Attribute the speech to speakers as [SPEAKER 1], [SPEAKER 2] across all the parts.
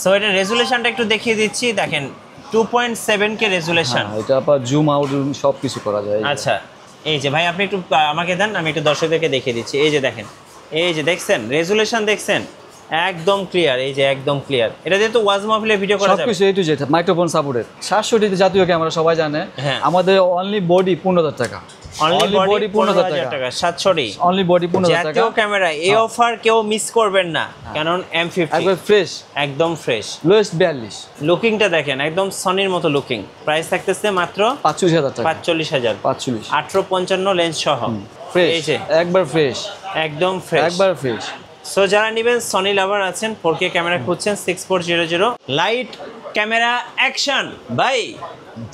[SPEAKER 1] So এটা রেজুলেশনটা একটু দেখিয়ে দিচ্ছি, দেখেন 2.7K রেজুলেশন।
[SPEAKER 2] এটা আবার জুম আউট সব কিছু করা যায়।
[SPEAKER 1] আচ্ছা, এই যে ভাই আপনি একটু আমাকে দেন, আমি একটু দর্শকদেরকে দেখিয়ে দিচ্ছি। এই যে দেখেন, এই যে দেখছেন রেজুলেশন, দেখছেন একদম ক্লিয়ার, এই যে একদম ক্লিয়ার। এটা যেহেতু ওয়াজ মাহফিলে ভিডিও করা যাবে,
[SPEAKER 2] সবকিছু এ টু জেড মাইক্রোফোন সাপোর্টেড। 700 জাতীয় ক্যামেরা সবাই জানে। আমাদের অনলি বডি 15,000 টাকা।
[SPEAKER 1] অনলি বডি 15,000 টাকা, 700
[SPEAKER 2] অনলি বডি 15,000 টাকা।
[SPEAKER 1] জাতীয় ক্যামেরা, এই অফার কেউ মিস করবেন না, কারণ M50
[SPEAKER 2] একবার ফ্রেশ,
[SPEAKER 1] একদম ফ্রেশ।
[SPEAKER 2] লোয়েস্ট 42।
[SPEAKER 1] লুকিংটা দেখেন একদম সনির মতো লুকিং। প্রাইস থাকতেছে মাত্র
[SPEAKER 2] 45,000 টাকা।
[SPEAKER 1] 45,000,
[SPEAKER 2] 45
[SPEAKER 1] 1855 লেন্স সহ।
[SPEAKER 2] ফ্রেশ,
[SPEAKER 1] এই যে
[SPEAKER 2] একবার ফ্রেশ,
[SPEAKER 1] একদম ফ্রেশ,
[SPEAKER 2] একবার ফ্রেশ।
[SPEAKER 1] সো যারা নেবেন, সনি লাভার আছেন, 4K ক্যামেরা খুঁজছেন, 6400 লাইট ক্যামেরা অ্যাকশন। ভাই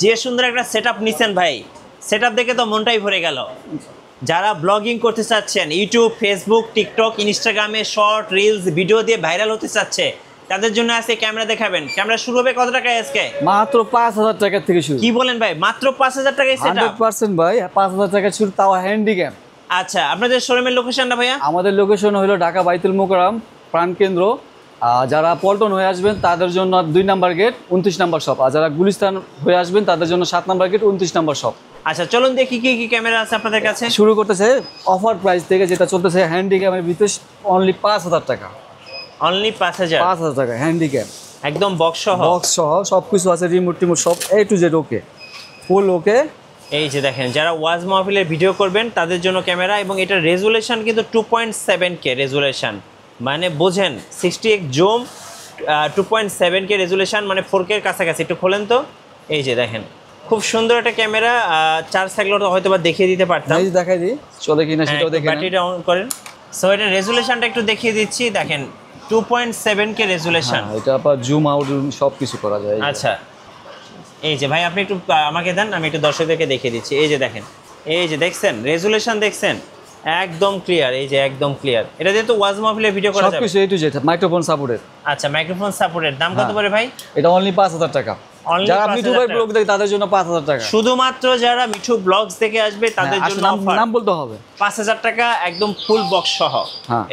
[SPEAKER 1] যে সুন্দর একটা সেটআপ নিছেন ভাই, সেটআপ দেখে তো মনটাই ভরে গেল। যারা ব্লগিং করতে চাচ্ছেন, ইউটিউব, ফেসবুক, টিকটক, ইনস্টাগ্রামে শর্ট রিলস ভিডিও দিয়ে ভাইরাল হতে চাচ্ছে, তাদের জন্য আজকে ক্যামেরা দেখাবেন। ক্যামেরা শুরু হবে কত টাকায় আজকে?
[SPEAKER 2] মাত্র 5,000 টাকা থেকে শুরু।
[SPEAKER 1] কি বলেন ভাই, মাত্র 5,000 টাকায় সেটআপ?
[SPEAKER 2] 100% ভাই, 5,000 টাকা শুরু, তাও হ্যান্ডিক্যাম।
[SPEAKER 1] আচ্ছা, আপনাদের শোরুমের লোকেশনটা ভাইয়া?
[SPEAKER 2] আমাদের লোকেশন হলো ঢাকা বাইতুল মোকাররম প্রাণকেন্দ্র। যারা পল্টন হয়ে আসবেন তাদের জন্য 2 নাম্বার গেট 29 নাম্বার শপ, আর যারা গুলিস্তান হয়ে আসবেন তাদের জন্য 7 নাম্বার গেট 29 নাম্বার শপ।
[SPEAKER 1] আচ্ছা চলুন দেখি কি কি ক্যামেরা আছে আপনাদের কাছে।
[SPEAKER 2] শুরু করতেছে অফার প্রাইস থেকে, যেটা চলতেছে হ্যান্ডিক্যামের ভিতরে অনলি 5,000 টাকা।
[SPEAKER 1] অনলি 5,000?
[SPEAKER 2] 5,000 টাকা হ্যান্ডিক্যাম,
[SPEAKER 1] একদম বক্স সহ?
[SPEAKER 2] বক্স সহ সব কিছু আছে, রিমোট টিমোট সব এ টু জেড ওকে, ফুল ওকে।
[SPEAKER 1] এই যে দেখেন, যারা ওয়াজ মাহফিলের ভিডিও করবেন তাদের জন্য ক্যামেরা, এবং এটা রেজুলেশন কিন্তু 2.7K রেজুলেশন, মানে বোঝেন 60x জুম, 2.7K রেজুলেশন, মানে 4K এর কাছাকাছি। একটু খোলেন তো। এই যে দেখেন খুব সুন্দর একটা ক্যামেরা। চার্জ থাকলে হয়তো বা দেখিয়ে দিতে পারতাম,
[SPEAKER 2] দেখাই দিই চলে কিনা সেটাও দেখে।
[SPEAKER 1] ব্যাটারিটা অন করেন। সো এটা রেজুলেশনটা একটু দেখিয়ে দিচ্ছি, দেখেন 2.7K রেজুলেশন।
[SPEAKER 2] এটা আবার জুম আউট সব কিছু করা যায়।
[SPEAKER 1] আচ্ছা, এই যে ভাই আপনি একটু আমাকে দেন, আমি একটু দর্শকদেরকে দেখিয়ে দিচ্ছি। এই যে দেখেন, এই যে দেখছেন রেজুলেশন, দেখছেন একদম ক্লিয়ার, এই যে একদম ক্লিয়ার। এটা যেহেতু ওয়াজ মাহফিলে ভিডিও করা যাবে,
[SPEAKER 2] সবকিছু এ টু জেড মাইক্রোফোন সাপোর্টেড।
[SPEAKER 1] আচ্ছা, মাইক্রোফোন সাপোর্টেড। দাম কত পড়ে ভাই?
[SPEAKER 2] এটা অনলি 5,000 টাকা। যারা মিঠু ভাই ব্লগ দেখে তাদের জন্য 5,000 টাকা।
[SPEAKER 1] শুধুমাত্র যারা মিঠু ব্লগস দেখে আসবে তাদের জন্য অফার।
[SPEAKER 2] নাম বলতে হবে।
[SPEAKER 1] 5,000 টাকা একদম ফুল বক্স সহ।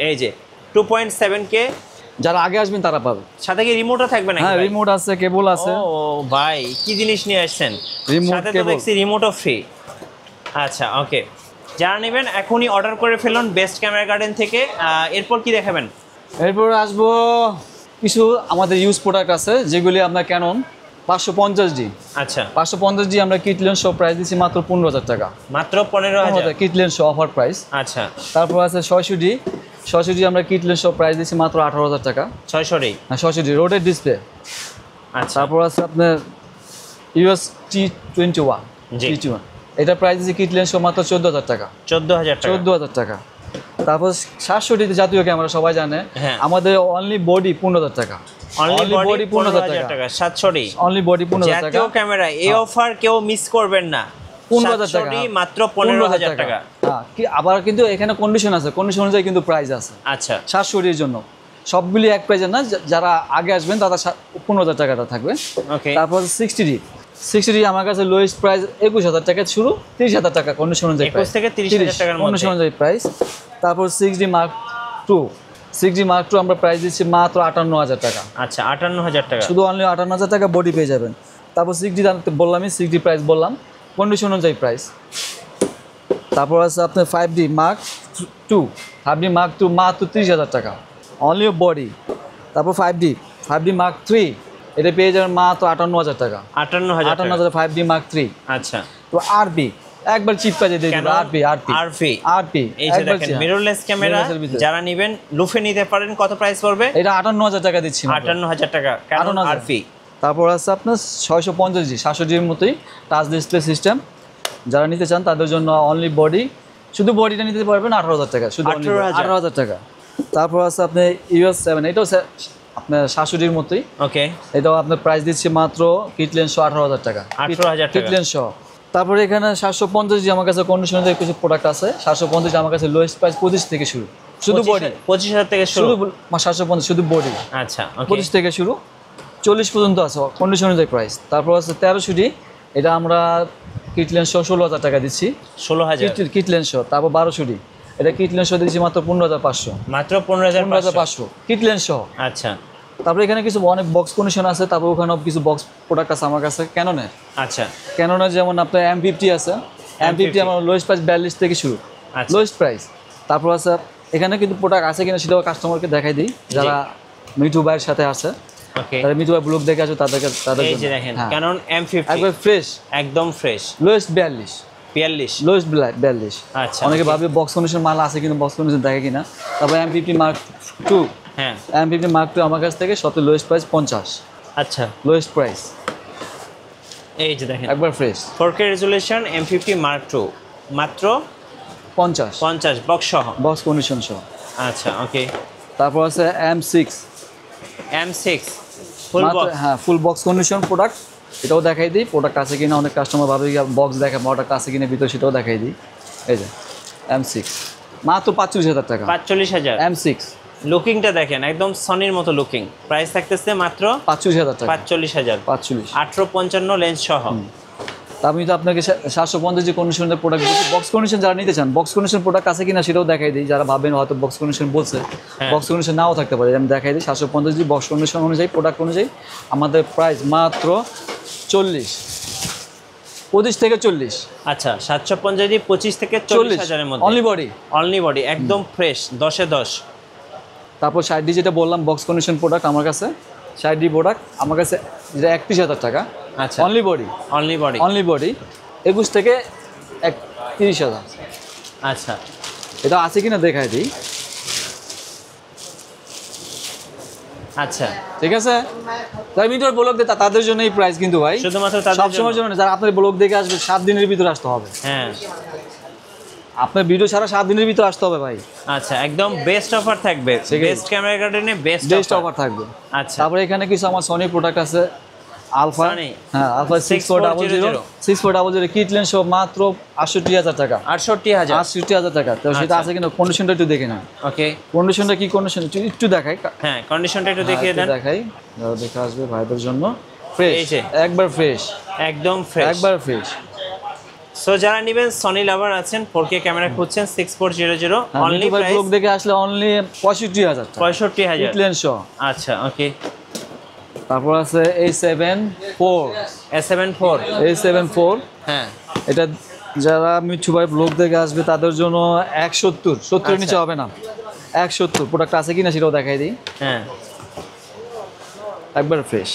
[SPEAKER 1] এই যে 2.7K।
[SPEAKER 2] যারা আগে আসবেন তারা পাবে।
[SPEAKER 1] সাথে কি রিমোটও থাকবে নাকি?
[SPEAKER 2] হ্যাঁ, রিমোট আছে, কেবল আছে।
[SPEAKER 1] ও ভাই কি জিনিস নিয়ে আসছেন, সাথে তো দেখছি রিমোটও ফ্রি। আচ্ছা ওকে, যারা নেবেন এখনই অর্ডার করে ফেলুন বেস্ট ক্যামেরা গার্ডেন থেকে। এরপর কি দেখাবেন?
[SPEAKER 2] এরপর আসবো কিছু আমাদের ইউজ প্রোডাক্ট আছে, যেগুলি আপনার ক্যানন 550D।
[SPEAKER 1] আচ্ছা,
[SPEAKER 2] 550D আমরা কিট লেন্স সহ প্রাইস দিচ্ছি মাত্র 15,000 টাকা।
[SPEAKER 1] মাত্র 15,000
[SPEAKER 2] কিট লেন্স সহ অফার প্রাইস।
[SPEAKER 1] আচ্ছা,
[SPEAKER 2] তারপর আছে 600D আমরা কিট লেন্স সহ প্রাইস দিচ্ছি মাত্র 18,000 টাকা।
[SPEAKER 1] 600
[SPEAKER 2] হ্যাঁ, 600D রোডের ডিসপ্লে।
[SPEAKER 1] আচ্ছা,
[SPEAKER 2] তারপর আছে আপনার US T21। এটা প্রাইস দিচ্ছি কিট লেন্স সহ মাত্র 14,000 টাকা।
[SPEAKER 1] 14,000
[SPEAKER 2] টাকা। তারপর 700D জাতীয় ক্যামেরা সবাই জানে। আমাদের অনলি বডি 15,000 টাকা।
[SPEAKER 1] অনলি বডি 15,000 টাকা। 700D
[SPEAKER 2] অনলি বডি 15,000 টাকা।
[SPEAKER 1] জাতীয় ক্যামেরা, এই অফার কেউ মিস করবেন না।
[SPEAKER 2] 15,000 টাকা
[SPEAKER 1] মাত্র 15,000 টাকা।
[SPEAKER 2] হ্যাঁ, আবার কিন্তু এখানে কন্ডিশন আছে, কন্ডিশন অনুযায়ী কিন্তু প্রাইস আছে।
[SPEAKER 1] আচ্ছা,
[SPEAKER 2] 700D এর জন্য সবগুলি এক প্রাইজের না, যারা আগে আসবেন তারা 15,000 টাকাটা থাকবে।
[SPEAKER 1] ওকে।
[SPEAKER 2] তারপর 60D আমার কাছে লোয়েস্ট প্রাইস 21,000 টাকা শুরু, 30,000 টাকা কন্ডিশন অনুযায়ী।
[SPEAKER 1] 21 থেকে 30,000 টাকার মধ্যে
[SPEAKER 2] কন্ডিশন অনুযায়ী প্রাইস। তারপর 6D Mark II আমরা প্রাইস দিচ্ছি মাত্র 58,000 টাকা।
[SPEAKER 1] আচ্ছা, 58,000 টাকা,
[SPEAKER 2] শুধু অনলি 58,000 টাকা বডি পেয়ে যাবেন। তারপর 6D বললামই, 6D প্রাইস বললাম, কন্ডিশন অনুযায়ী প্রাইস। তারপর আছে আপনার 5D Mark II মাত্র 30,000 টাকা অনলি বডি। তারপর 5D Mark III এটা পেয়ে যাবেন মাত্র 58,000 টাকা। 58,000 5D Mark III।
[SPEAKER 1] আচ্ছা,
[SPEAKER 2] তো RP একবার চিপ কাজে দিয়ে দেব। RP
[SPEAKER 1] এই যে দেখেন মিররলেস ক্যামেরা, যারা নেবেন লুফে নিতে পারেন। কত প্রাইস পড়বে?
[SPEAKER 2] এটা 58,000 টাকা দিচ্ছি।
[SPEAKER 1] 58,000 টাকা কারণ RP।
[SPEAKER 2] তারপর আছে আপনার 650D 700D এর মতোই টাচ ডিসপ্লে সিস্টেম, যারা নিতে চান তাদের জন্য অনলি বডি, শুধু বডিটা নিতে পারবেন 18,000 টাকা, শুধু 18,000 টাকা। তারপর আছে আপনার US 7, এটাও আপনার 700D এর মতোই।
[SPEAKER 1] ওকে,
[SPEAKER 2] এটাও আপনার প্রাইস দিচ্ছি মাত্র কিট লেন্স 18,000 টাকা।
[SPEAKER 1] 18,000
[SPEAKER 2] কিট লেন্স সহ। তারপরে এখানে 750D আমার কাছে কন্ডিশনার কিছু প্রোডাক্ট আছে। 750D আমার কাছে লোয়েস্ট প্রাইস 25 থেকে শুরু, শুধু বডি
[SPEAKER 1] 25,000 থেকে শুরু,
[SPEAKER 2] 750 শুধু বডি।
[SPEAKER 1] আচ্ছা,
[SPEAKER 2] 25 থেকে শুরু 40 পর্যন্ত আছে কন্ডিশন অনুযায়ী প্রাইস। তারপর আছে 1300D, এটা আমরা কিট লেন্স সহ 16,000 টাকা দিচ্ছি।
[SPEAKER 1] 16,000
[SPEAKER 2] কিট লেন্স সহ। তারপর 1200D, এটা কিট লেন্স সহ দিচ্ছি মাত্র 15,500।
[SPEAKER 1] মাত্র 15,500
[SPEAKER 2] কিট লেন্স সহ।
[SPEAKER 1] আচ্ছা,
[SPEAKER 2] তারপরে এখানে কিছু অনেক বক্স কন্ডিশন আছে, তারপর ওখানেও কিছু বক্স প্রোডাক্ট আছে আমার কাছে ক্যাননের।
[SPEAKER 1] আচ্ছা
[SPEAKER 2] ক্যাননের যেমন আপনার M50 আছে, M50 আমার লোয়েস্ট প্রাইস 42 থেকে শুরু,
[SPEAKER 1] আচ্ছা।
[SPEAKER 2] Lowest price. তারপর আছে এখানে কিন্তু প্রোডাক্ট আছে কিনা সেটাও কাস্টমারকে দেখাই দিই, যারা মিঠু ভাইয়ের সাথে আছে,
[SPEAKER 1] ওকে।
[SPEAKER 2] তারা মিঠু ভাই ব্লগ দেখে আসো তাদের
[SPEAKER 1] এই যে দেখেন
[SPEAKER 2] হ্যাঁ।
[SPEAKER 1] ক্যানন M50
[SPEAKER 2] একবার ফ্রেশ,
[SPEAKER 1] একদম ফ্রেশ,
[SPEAKER 2] লোয়েস্ট 42,
[SPEAKER 1] 42।
[SPEAKER 2] লোয়েস্ট 42।
[SPEAKER 1] আচ্ছা
[SPEAKER 2] অনেকে ভাবে বক্স কন্ডিশন মাল আছে কিন্তু বক্স কন্ডিশন দেখে কিনা। তারপর M50 Mark II,
[SPEAKER 1] হ্যাঁ
[SPEAKER 2] M50 Mark II আমার কাছ থেকে সবচেয়ে লোয়েস্ট প্রাইস 50,
[SPEAKER 1] আচ্ছা।
[SPEAKER 2] লোয়েস্ট প্রাইস,
[SPEAKER 1] এই যে দেখেন
[SPEAKER 2] একবার fresh
[SPEAKER 1] 4K resolution M50 Mark II মাত্র
[SPEAKER 2] 50,
[SPEAKER 1] 50 বক্স সহ।
[SPEAKER 2] বক্স কন্ডিশন সহ।
[SPEAKER 1] আচ্ছা ওকে।
[SPEAKER 2] তারপর আছে M6,
[SPEAKER 1] M6 ফুল
[SPEAKER 2] মাত্র
[SPEAKER 1] বক্স।
[SPEAKER 2] হ্যাঁ ফুল বক্স কন্ডিশন প্রোডাক্ট, এটাও দেখাই দিই প্রোডাক্ট আছে কিনা। অনেক কাস্টমার ভাবে বক্স দেখে প্রোডাক্ট আছে কিনা ভিতরে, সেটাও দেখাই দিই। এই যে M6 মাত্র 45,000 টাকা,
[SPEAKER 1] 45,000।
[SPEAKER 2] M6
[SPEAKER 1] লুকিংটা দেখেন একদম সনির মতো লুকিং। প্রাইস থাকতেছে মাত্র
[SPEAKER 2] 45,000 টাকা,
[SPEAKER 1] 45,000,
[SPEAKER 2] 45।
[SPEAKER 1] 1855 লেন্স সহ।
[SPEAKER 2] তা আমি তো আপনাকে 750 যে কন্ডিশনের প্রোডাক্ট বলছি, বক্স কন্ডিশন যারা নিতে চান বক্স কন্ডিশন প্রোডাক্ট আছে কিনা সেটাও দেখাই দিই। যারা ভাবেন হয়তো বক্স কন্ডিশন বলছে,
[SPEAKER 1] হ্যাঁ।
[SPEAKER 2] বক্স কন্ডিশন নাও থাকতে পারে, আমি দেখাই দিই। 750 জি বক্স কন্ডিশন অনুযায়ী প্রোডাক্ট অনুযায়ী আমাদের প্রাইস মাত্র 40, 25 থেকে 40,
[SPEAKER 1] আচ্ছা 750 দিয়ে 25 থেকে 40,000 এর মধ্যে
[SPEAKER 2] অনলি বডি।
[SPEAKER 1] অনলি বডি একদম ফ্রেশ 10-এ 10।
[SPEAKER 2] তারপর 60D যেটা বললাম বক্স কন্ডিশন প্রোডাক্ট আমার কাছে, 60D প্রোডাক্ট আমার কাছে যেটা 31,000 টাকা,
[SPEAKER 1] আচ্ছা
[SPEAKER 2] only body,
[SPEAKER 1] only body.
[SPEAKER 2] Only body 21 থেকে 30,000।
[SPEAKER 1] আচ্ছা
[SPEAKER 2] এটা আছে কিনা দেখাই দিই।
[SPEAKER 1] আচ্ছা
[SPEAKER 2] ঠিক আছে, তাই মিটার ব্লগ দিয়ে তাদের জন্য এই প্রাইস কিন্তু ভাই,
[SPEAKER 1] শুধুমাত্র তাদের
[SPEAKER 2] সবসময়ের জন্য না। যারা আপনার ব্লগ দেখে আসবে 7 দিনের ভিতরে আসতে হবে,
[SPEAKER 1] হ্যাঁ
[SPEAKER 2] আপনার ভিডিও ছাড়া 7 দিনের ভিতরে আসতে হবে ভাই।
[SPEAKER 1] আচ্ছা একদম বেস্ট অফার থাকবে,
[SPEAKER 2] ঠিক আছে।
[SPEAKER 1] বেস্ট ক্যামেরা গার্ডেনে বেস্ট
[SPEAKER 2] বেস্ট
[SPEAKER 1] অফার।
[SPEAKER 2] অফার থাকবে।
[SPEAKER 1] আচ্ছা
[SPEAKER 2] তারপরে এখানে কিছু আমার সনি প্রোডাক্ট আছে, আলফা,
[SPEAKER 1] Sony।
[SPEAKER 2] হ্যাঁ আলফা 6400, 6400 কিট লেন্স সহ মাত্র 68,000 টাকা,
[SPEAKER 1] 68,000।
[SPEAKER 2] 68,000 টাকা। তো সেটা
[SPEAKER 1] আচ্ছা।
[SPEAKER 2] আছে কিনা কন্ডিশনটা একটু দেখে নেন।
[SPEAKER 1] ওকে
[SPEAKER 2] কন্ডিশনটা কি কন্ডিশন একটু দেখাই,
[SPEAKER 1] হ্যাঁ কন্ডিশনটা একটু দেখিয়ে
[SPEAKER 2] একটু
[SPEAKER 1] দেন।
[SPEAKER 2] দেখাই, যারা দেখে আসবে ভাইদের জন্য
[SPEAKER 1] এই
[SPEAKER 2] ফ্রেশ,
[SPEAKER 1] যে।
[SPEAKER 2] একবার ফ্রেশ,
[SPEAKER 1] একদম ফ্রেশ
[SPEAKER 2] একবার ফ্রেশ।
[SPEAKER 1] সো যারা নেবেন সনি লাভার আছেন 4K ক্যামেরা খুঁজছেন 6400 অনলি
[SPEAKER 2] মিঠু ভাই
[SPEAKER 1] প্রাইস
[SPEAKER 2] ব্লগ দেখে আসলে অনলি 65,000 টাকা,
[SPEAKER 1] 65,000।
[SPEAKER 2] কিট লেন্স সহ।
[SPEAKER 1] আচ্ছা ওকে।
[SPEAKER 2] তারপর আছে A7
[SPEAKER 1] A7
[SPEAKER 2] IV,
[SPEAKER 1] হ্যাঁ
[SPEAKER 2] এটা যারা মিঠু ভাই ব্লগ দেখে আসবে তাদের জন্য 170 নিচে হবে না, 170 প্রোডাক্ট আছে কিনা সেটাও দেখাই দিই।
[SPEAKER 1] হ্যাঁ
[SPEAKER 2] একবার ফ্রেশ,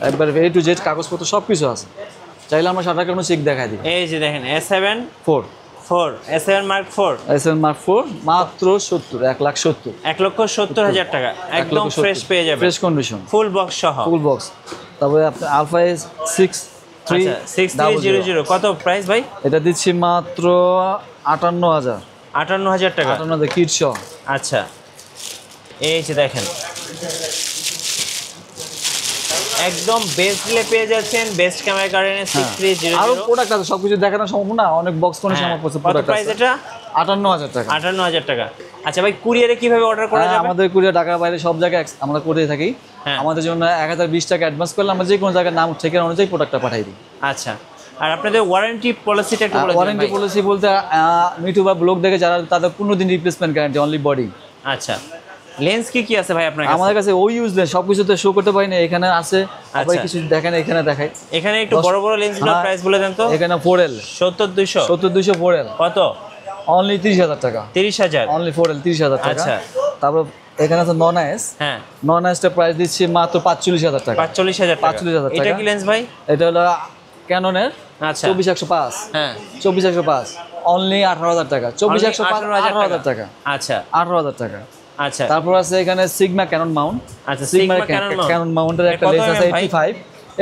[SPEAKER 2] একবার A to Z কাগজপত্র সব কিছু আছে, চাইলে আমরা 60 টাকার চেক দেখাই দিই।
[SPEAKER 1] এই যে দেখেন A7
[SPEAKER 2] 4
[SPEAKER 1] A7 Mark IV
[SPEAKER 2] A7 Mark IV মাত্র 70, 1,70,000,
[SPEAKER 1] 1,70,000 টাকা একদম ফ্রেশ পেয়ে যাবেন,
[SPEAKER 2] ফ্রেশ কন্ডিশন,
[SPEAKER 1] ফুল বক্স সহ।
[SPEAKER 2] Full box. তারপরে আপনি আলফা
[SPEAKER 1] আচ্ছা 6300 কত প্রাইস ভাই?
[SPEAKER 2] এটা দিচ্ছি মাত্র 58,000,
[SPEAKER 1] 58,000 টাকা।
[SPEAKER 2] 58,000 কিট সহ।
[SPEAKER 1] আচ্ছা এই যে দেখেন একদম বেস্ট ডিলে পেয়ে যাচ্ছেন বেস্ট ক্যামেরা গার্ডেনে 6300।
[SPEAKER 2] আরো প্রোডাক্ট আছে, সবকিছু দেখানো সম্ভব না, অনেক বক্স কন্ডিশন আমার কাছে
[SPEAKER 1] কত
[SPEAKER 2] প্রোডাক্ট
[SPEAKER 1] প্রাইস
[SPEAKER 2] আছে।
[SPEAKER 1] এটা?
[SPEAKER 2] 58,000 টাকা।
[SPEAKER 1] 58,000 টাকা। আচ্ছা ভাই কুরিয়ারে কিভাবে অর্ডার করা
[SPEAKER 2] হ্যাঁ,
[SPEAKER 1] যাবে?
[SPEAKER 2] আমাদের কুরিয়ার ঢাকার বাইরে সব জায়গায় আমরা করে থাকি।
[SPEAKER 1] হ্যাঁ।
[SPEAKER 2] আমাদের জন্য 1020 টাকা অ্যাডভান্স করলে আমরা যে কোনো জায়গায় নাম ঠিকানা অনুযায়ী প্রোডাক্টটা পাঠাই দিই।
[SPEAKER 1] আচ্ছা আর আপনাদের ওয়ারেন্টি পলিসিটা একটু বলে দিন
[SPEAKER 2] ওয়ারেন্টি
[SPEAKER 1] ভাই।
[SPEAKER 2] পলিসি বলতে মিঠু বা ব্লগ দেখে যারা তাদের 15 দিন রিপ্লেসমেন্ট গ্যারান্টি অনলি বডি।
[SPEAKER 1] আচ্ছা লেন্স কি আছে ভাই আপনার কাছে?
[SPEAKER 2] আমাদের কাছে ওই ইউজলেস সবকিছুতে শো করতে পারি না, এখানে আছে আবার
[SPEAKER 1] আচ্ছা।
[SPEAKER 2] কিছু দেখেন, এখানে দেখাই।
[SPEAKER 1] এখানে একটু বড় বড় লেন্সগুলোর
[SPEAKER 2] হ্যাঁ।
[SPEAKER 1] প্রাইস বলে দেন তো।
[SPEAKER 2] এখানে 4L
[SPEAKER 1] 70-200
[SPEAKER 2] 70-200 4L
[SPEAKER 1] কত?
[SPEAKER 2] অনলি 30,000 টাকা,
[SPEAKER 1] 30,000।
[SPEAKER 2] অনলি 4L 30,000 টাকা।
[SPEAKER 1] আচ্ছা।
[SPEAKER 2] তারপর এখানে আছে নন আইএস,
[SPEAKER 1] হ্যাঁ
[SPEAKER 2] নন আইএসটা প্রাইস দিচ্ছি মাত্র 45,000 টাকা।
[SPEAKER 1] 45,000 টাকা।
[SPEAKER 2] 45,000 টাকা।
[SPEAKER 1] এটা কি লেন্স ভাই?
[SPEAKER 2] এটা হলো ক্যাননের
[SPEAKER 1] আচ্ছা
[SPEAKER 2] 24-105,
[SPEAKER 1] হ্যাঁ
[SPEAKER 2] 24-105 অনলি 18,000 টাকা, 24-105
[SPEAKER 1] 18,000
[SPEAKER 2] 18,000 টাকা,
[SPEAKER 1] আচ্ছা
[SPEAKER 2] 18,000 টাকা।
[SPEAKER 1] আচ্ছা
[SPEAKER 2] তারপর আছে এখানে সিগমা ক্যানন মাউন্ট,
[SPEAKER 1] আচ্ছা
[SPEAKER 2] সিগমা
[SPEAKER 1] সিগমা ক্যানন
[SPEAKER 2] ক্যানন মাউন্টের একটা
[SPEAKER 1] কত
[SPEAKER 2] লেন্স আছে
[SPEAKER 1] mm ভাই?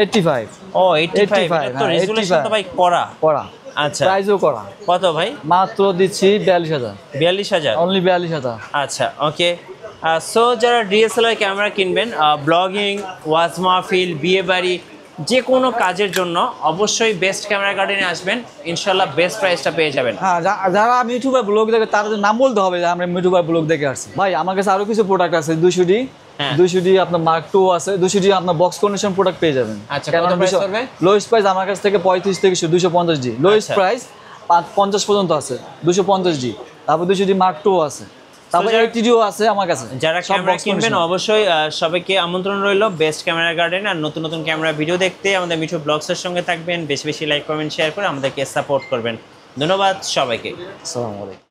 [SPEAKER 2] 85
[SPEAKER 1] ও 85 এটা তো
[SPEAKER 2] হ্যাঁ,
[SPEAKER 1] রেজোলিউশন তো
[SPEAKER 2] 85
[SPEAKER 1] ভাই করা।
[SPEAKER 2] করা,
[SPEAKER 1] আচ্ছা
[SPEAKER 2] প্রাইসও করা।
[SPEAKER 1] কত ভাই?
[SPEAKER 2] মাত্র দিচ্ছি 42,000,
[SPEAKER 1] 42,000।
[SPEAKER 2] অনলি 42,000।
[SPEAKER 1] আচ্ছা ওকে। সো যারা ডিএসএলআর ক্যামেরা কিনবেন ব্লগিং, ওয়াজ মাহফিল, বিয়ে বাড়ি যে কোনো কাজের জন্য অবশ্যই বেস্ট ক্যামেরা গার্ডেনে আসবেন, ইনশাল্লাহ বেস্ট প্রাইসটা পেয়ে যাবেন।
[SPEAKER 2] হ্যাঁ, যারা আমি ইউটিউবে ব্লগ দেখে তাদের নাম বলতে হবে যে আমরা ইউটিউবে ব্লগ দেখে আসছি। ভাই আমার কাছে আরো কিছু প্রোডাক্ট আছে, 200D
[SPEAKER 1] হ্যাঁ।
[SPEAKER 2] 200D আপনার Mark II আছে, 200D আপনার বক্স কন্ডিশন প্রোডাক্ট পেয়ে যাবেন।
[SPEAKER 1] আচ্ছা, কত price পড়বে?
[SPEAKER 2] লোয়েস্ট প্রাইস আমার কাছ থেকে 35 থেকে 250D, লোয়েস্ট
[SPEAKER 1] আচ্ছা।
[SPEAKER 2] প্রাইস 50 পর্যন্ত আছে, 250D। তারপর 200D Mark II আছে, তারপর এইচডিও আছে আমার কাছে।
[SPEAKER 1] যারা
[SPEAKER 2] সব
[SPEAKER 1] ক্যামেরা
[SPEAKER 2] box
[SPEAKER 1] কিনবেন
[SPEAKER 2] condition।
[SPEAKER 1] অবশ্যই সবাইকে আমন্ত্রণ রইল বেস্ট ক্যামেরা গার্ডেন আর নতুন নতুন ক্যামেরা ভিডিও দেখতে আমাদের মিঠু ব্লগসের সঙ্গে থাকবেন, বেশি বেশি লাইক কমেন্ট শেয়ার করে আমাদেরকে সাপোর্ট করবেন। ধন্যবাদ সবাইকে।
[SPEAKER 2] আসসালামু আলাইকুম।